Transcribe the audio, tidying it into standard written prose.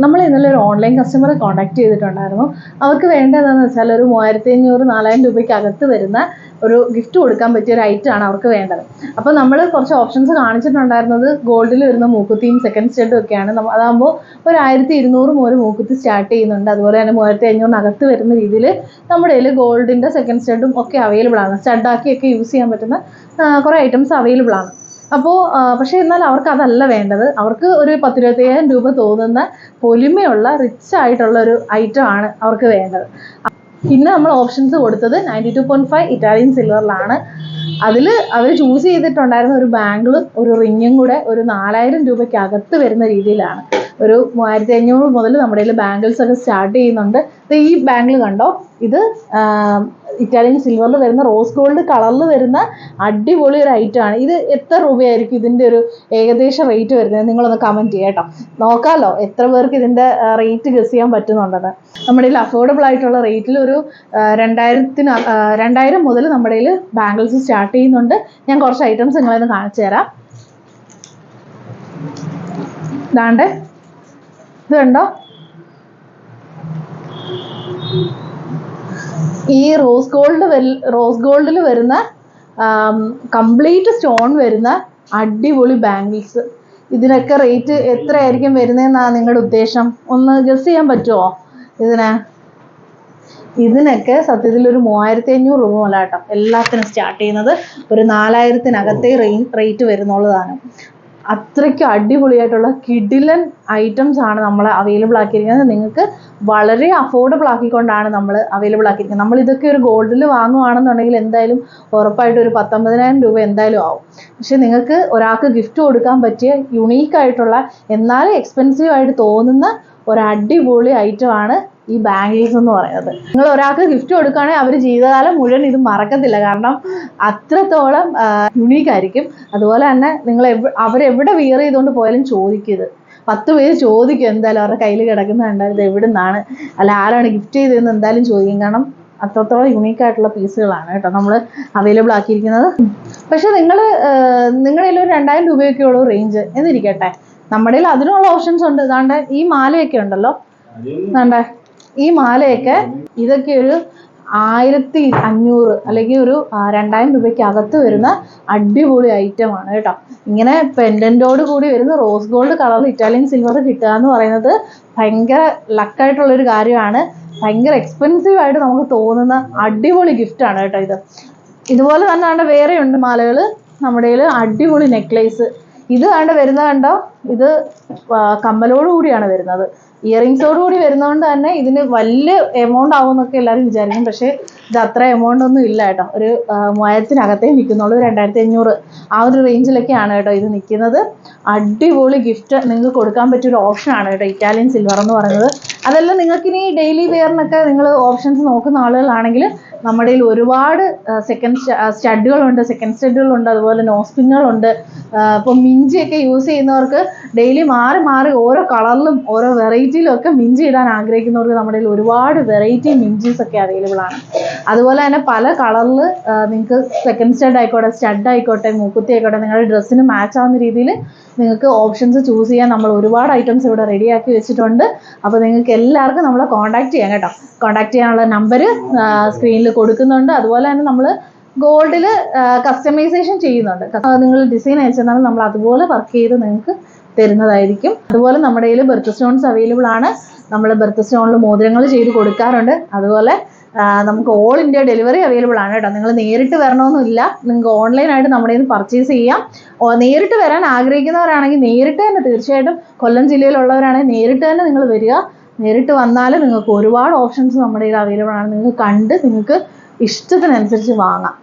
നമ്മൾ ഇന്നലെ ഒരു ഓൺലൈൻ കസ്റ്റമറെ കോൺടാക്ട് ചെയ്തിട്ടുണ്ടായിരുന്നു. അവർക്ക് വേണ്ടതെന്ന് വെച്ചാൽ ഒരു 3500-4000 രൂപയ്ക്കകത്ത് വരുന്ന ഒരു ഗിഫ്റ്റ് കൊടുക്കാൻ പറ്റിയ ഒരു ഐറ്റമാണ് അവർക്ക് വേണ്ടത്. അപ്പോൾ നമ്മൾ കുറച്ച് ഓപ്ഷൻസ് കാണിച്ചിട്ടുണ്ടായിരുന്നത് ഗോൾഡിൽ വരുന്ന മൂക്കുത്തിയും സെക്കൻഡ് സ്റ്റഡും ഒക്കെയാണ്. അതാകുമ്പോൾ ഒരു 1200 മുതൽ മൂക്കുത്തി സ്റ്റാർട്ട് ചെയ്യുന്നുണ്ട്. അതുപോലെ തന്നെ 3500-അകത്ത് വരുന്ന രീതിയിൽ നമ്മുടെ കയ്യിൽ ഗോൾഡിൻ്റെ സെക്കൻഡ് സ്റ്റഡും ഒക്കെ അവൈലബിൾ ആണ്. സ്റ്റഡാക്കിയൊക്കെ യൂസ് ചെയ്യാൻ പറ്റുന്ന കുറേ ഐറ്റംസ് അവൈലബിൾ ആണ്. അപ്പോൾ പക്ഷേ എന്നാൽ അവർക്ക് അതല്ല വേണ്ടത്. അവർക്ക് ഒരു 10-25,000 രൂപ തോന്നുന്ന പൊലിമയുള്ള റിച്ച് ആയിട്ടുള്ള ഒരു ഐറ്റം ആണ് അവർക്ക് വേണ്ടത്. പിന്നെ നമ്മൾ ഓപ്ഷൻസ് കൊടുത്തത് 92.5 ഇറ്റാലിയൻ സിൽവറിലാണ്. അതിൽ അവർ ചൂസ് ചെയ്തിട്ടുണ്ടായിരുന്ന ഒരു ബാംഗിളും ഒരു റിങ്ങും കൂടെ ഒരു 4000 രൂപയ്ക്കകത്ത് വരുന്ന രീതിയിലാണ്. ഒരു 3500 മുതൽ നമ്മുടെ കയ്യിൽ ബാംഗിൾസ് ഒക്കെ സ്റ്റാർട്ട് ചെയ്യുന്നുണ്ട്. ഈ ബാംഗിൾ കണ്ടോ, ഇത് ഇറ്റാലിയൻ സിൽവറിൽ വരുന്ന റോസ് ഗോൾഡ് കളറിൽ വരുന്ന അടിപൊളി ഒരു ഐറ്റമാണ്. ഇത് എത്ര രൂപയായിരിക്കും ഇതിൻ്റെ ഒരു ഏകദേശം റേറ്റ് വരുന്നത്? നിങ്ങളൊന്ന് കമൻറ്റ് ചെയ്യാം കേട്ടോ. നോക്കാമല്ലോ എത്ര പേർക്ക് ഇതിൻ്റെ റേറ്റ് ഗസ് ചെയ്യാൻ പറ്റുന്നുണ്ടെന്ന്. നമ്മുടെ കയ്യിൽ അഫോർഡബിൾ ആയിട്ടുള്ള റേറ്റിൽ ഒരു 2000 മുതൽ നമ്മുടെ കയ്യിൽ ബാംഗിൾസ് സ്റ്റാർട്ട് ചെയ്യുന്നുണ്ട്. ഞാൻ കുറച്ച് ഐറ്റംസ് നിങ്ങളൊന്ന് കാണിച്ചു തരാം. ഇതാണ്ട് ഇത് കണ്ടോ, ഈ റോസ് ഗോൾഡിൽ വരുന്ന കംപ്ലീറ്റ് സ്റ്റോൺ വരുന്ന അടിപൊളി ബാംഗിൾസ്. ഇതിനൊക്കെ റേറ്റ് എത്രയായിരിക്കും വരുന്നതെന്നാണ് നിങ്ങളുടെ ഉദ്ദേശം? ഒന്ന് ഗസ് ചെയ്യാൻ പറ്റുമോ? ഇതിനൊക്കെ സത്യത്തിൽ ഒരു 3500 രൂപ മുതൽ കേട്ടോ എല്ലാത്തിനും സ്റ്റാർട്ട് ചെയ്യുന്നത്. ഒരു 4000-നകത്തേ റേറ്റ് വരുന്നുള്ളതാണ്. അത്രയ്ക്ക് അടിപൊളിയായിട്ടുള്ള കിഡിലൻ ഐറ്റംസ് ആണ് നമ്മൾ അവൈലബിൾ ആക്കിയിരിക്കുന്നത്. നിങ്ങൾക്ക് വളരെ അഫോർഡബിൾ ആക്കിക്കൊണ്ടാണ് നമ്മൾ അവൈലബിൾ ആക്കിയിരിക്കുന്നത്. നമ്മൾ ഇതൊക്കെ ഒരു ഗോൾഡിൽ വാങ്ങുകയാണെന്നുണ്ടെങ്കിൽ എന്തായാലും ഉറപ്പായിട്ട് ഒരു 19,000 രൂപ എന്തായാലും ആവും. പക്ഷെ നിങ്ങൾക്ക് ഒരാൾക്ക് ഗിഫ്റ്റ് കൊടുക്കാൻ പറ്റിയ യുണീക്കായിട്ടുള്ള എന്നാലും എക്സ്പെൻസീവ് ആയിട്ട് തോന്നുന്ന ഒരു അടിപൊളി ഐറ്റമാണ് ഈ ബാംഗിൾസ് എന്ന് പറയുന്നത്. നിങ്ങൾ ഒരാൾക്ക് ഗിഫ്റ്റ് കൊടുക്കുകയാണെങ്കിൽ അവർ ജീവിതകാലം മുഴുവൻ ഇത് മറക്കത്തില്ല. കാരണം അത്രത്തോളം യുണീക്കായിരിക്കും. അതുപോലെ തന്നെ നിങ്ങൾ അവരെവിടെ വിയർ ചെയ്തുകൊണ്ട് പോയാലും ചോദിക്കരുത്. 10 പേര് ചോദിക്കും എന്തായാലും അവരുടെ കയ്യിൽ കിടക്കുന്ന കണ്ടാൽ ഇത് എവിടെ നിന്നാണ്, അല്ല ആരാണ് ഗിഫ്റ്റ് ചെയ്തതെന്ന് എന്തായാലും ചോദിക്കും. കാരണം അത്രത്തോളം യുണീക്കായിട്ടുള്ള പീസുകളാണ് കേട്ടോ നമ്മൾ അവൈലബിൾ ആക്കിയിരിക്കുന്നത്. പക്ഷെ നിങ്ങളുടെ കയ്യിൽ ഒരു 2000 രൂപയൊക്കെ ഉള്ളൂ റേഞ്ച് എന്നിരിക്കട്ടെ, നമ്മുടെ കയ്യിൽ അതിനുള്ള ഓപ്ഷൻസ് ഉണ്ട്. ഇതാണ്ട് ഈ മാലയൊക്കെ ഉണ്ടല്ലോ, ഇതാണ്ട് ഈ മാലയൊക്കെ ഇതൊക്കെ ഒരു 1500 അല്ലെങ്കിൽ ഒരു 2000 രൂപയ്ക്ക് അകത്ത് വരുന്ന അടിപൊളി ഐറ്റമാണ് കേട്ടോ. ഇങ്ങനെ പെൻഡൻറ്റോട് കൂടി വരുന്ന rose gold colour Italian silver കിട്ടുക എന്ന് പറയുന്നത് ഭയങ്കര ലക്കായിട്ടുള്ളൊരു കാര്യമാണ്. ഭയങ്കര എക്സ്പെൻസീവ് ആയിട്ട് നമുക്ക് തോന്നുന്ന അടിപൊളി ഗിഫ്റ്റാണ് കേട്ടോ. ഇതുപോലെ തന്നെ വേറെ ഉണ്ട് മാലകൾ നമ്മുടെ കയ്യിൽ. അടിപൊളി നെക്ലേസ് ഇത് വരുന്നത് കണ്ടോ, ഇത് കമ്മലോട് കൂടിയാണ് വരുന്നത്. ഇയറിങ്സോട് കൂടി വരുന്നതുകൊണ്ട് തന്നെ ഇതിന് വലിയ എമൗണ്ട് ആവുമെന്നൊക്കെ എല്ലാവരും വിചാരിക്കും. പക്ഷേ ഇത് അത്ര എമൗണ്ട് ഒന്നും ഇല്ല കേട്ടോ. ഒരു 3000-നകത്തേ നിൽക്കുന്നുള്ളൂ. 2500 ആ ഒരു റേഞ്ചിലൊക്കെയാണ് കേട്ടോ ഇത് നിൽക്കുന്നത്. അടിപൊളി ഗിഫ്റ്റ് നിങ്ങൾക്ക് കൊടുക്കാൻ പറ്റിയൊരു ഓപ്ഷനാണ് കേട്ടോ ഇറ്റാലിയൻ സിൽവർ എന്ന് പറയുന്നത്. അതെല്ലാം നിങ്ങൾക്കിനി ഡെയിലി വെയറിനൊക്കെ നിങ്ങൾ ഓപ്ഷൻസ് നോക്കുന്ന ആളുകളാണെങ്കിൽ നമ്മുടെ കയ്യിൽ ഒരുപാട് സെക്കൻഡ് സ്റ്റഡുകളുണ്ട്. അതുപോലെ നോസ്പിന്നുകളുണ്ട്. ഇപ്പോൾ മിഞ്ചിയൊക്കെ യൂസ് ചെയ്യുന്നവർക്ക് ഡെയിലി മാറി മാറി ഓരോ കളറിലും ഓരോ വെറൈറ്റിയിലും ഒക്കെ മിഞ്ചി ഇടാൻ ആഗ്രഹിക്കുന്നവർക്ക് നമ്മുടെ കയ്യിൽ ഒരുപാട് വെറൈറ്റി മിഞ്ചീസ് ഒക്കെ അവൈലബിൾ ആണ്. അതുപോലെ തന്നെ പല കളറിൽ നിങ്ങൾക്ക് സെക്കൻഡ് സ്റ്റഡ് ആയിക്കോട്ടെ മൂക്കുത്തി ആയിക്കോട്ടെ നിങ്ങളുടെ ഡ്രസ്സിന് മാച്ച് ആവുന്ന രീതിയിൽ നിങ്ങൾക്ക് ഓപ്ഷൻസ് ചൂസ് ചെയ്യാൻ നമ്മൾ ഒരുപാട് ഐറ്റംസ് ഇവിടെ റെഡിയാക്കി വെച്ചിട്ടുണ്ട്. അപ്പോൾ നിങ്ങൾക്ക് എല്ലാവർക്കും നമ്മളെ കോൺടാക്ട് ചെയ്യാം കേട്ടോ. കോൺടാക്ട് ചെയ്യാനുള്ള നമ്പർ സ്ക്രീനിൽ കൊടുക്കുന്നുണ്ട്. അതുപോലെ തന്നെ നമ്മൾ ഗോൾഡിൽ കസ്റ്റമൈസേഷൻ ചെയ്യുന്നുണ്ട്. നിങ്ങൾ ഡിസൈൻ അയച്ചെന്നാൽ നമ്മൾ അതുപോലെ വർക്ക് ചെയ്ത് നിങ്ങൾക്ക് തരുന്നതായിരിക്കും. അതുപോലെ നമ്മുടെ കയ്യിൽ ബെർത്ത് സ്റ്റോൺസ് അവൈലബിൾ ആണ്. നമ്മൾ ബെർത്ത് സ്റ്റോണിൽ മോതിരങ്ങൾ ചെയ്ത് കൊടുക്കാറുണ്ട്. അതുപോലെ നമുക്ക് ഓൾ ഇന്ത്യ ഡെലിവറി അവൈലബിൾ ആണ് കേട്ടോ. നിങ്ങൾ നേരിട്ട് വരണമെന്നില്ല, നിങ്ങൾക്ക് ഓൺലൈനായിട്ട് നമ്മുടെ നിന്ന് പർച്ചേസ് ചെയ്യാം. നേരിട്ട് വരാൻ ആഗ്രഹിക്കുന്നവരാണെങ്കിൽ നേരിട്ട് തന്നെ, തീർച്ചയായിട്ടും കൊല്ലം ജില്ലയിലുള്ളവരാണെങ്കിൽ നേരിട്ട് തന്നെ നിങ്ങൾ വരിക. നേരിട്ട് വന്നാൽ നിങ്ങൾക്ക് ഒരുപാട് ഓപ്ഷൻസ് നമ്മുടെ കയ്യിൽ അവൈലബിൾ ആണ്. നിങ്ങൾക്ക് കണ്ട് നിങ്ങൾക്ക് ഇഷ്ടത്തിനനുസരിച്ച് വാങ്ങാം.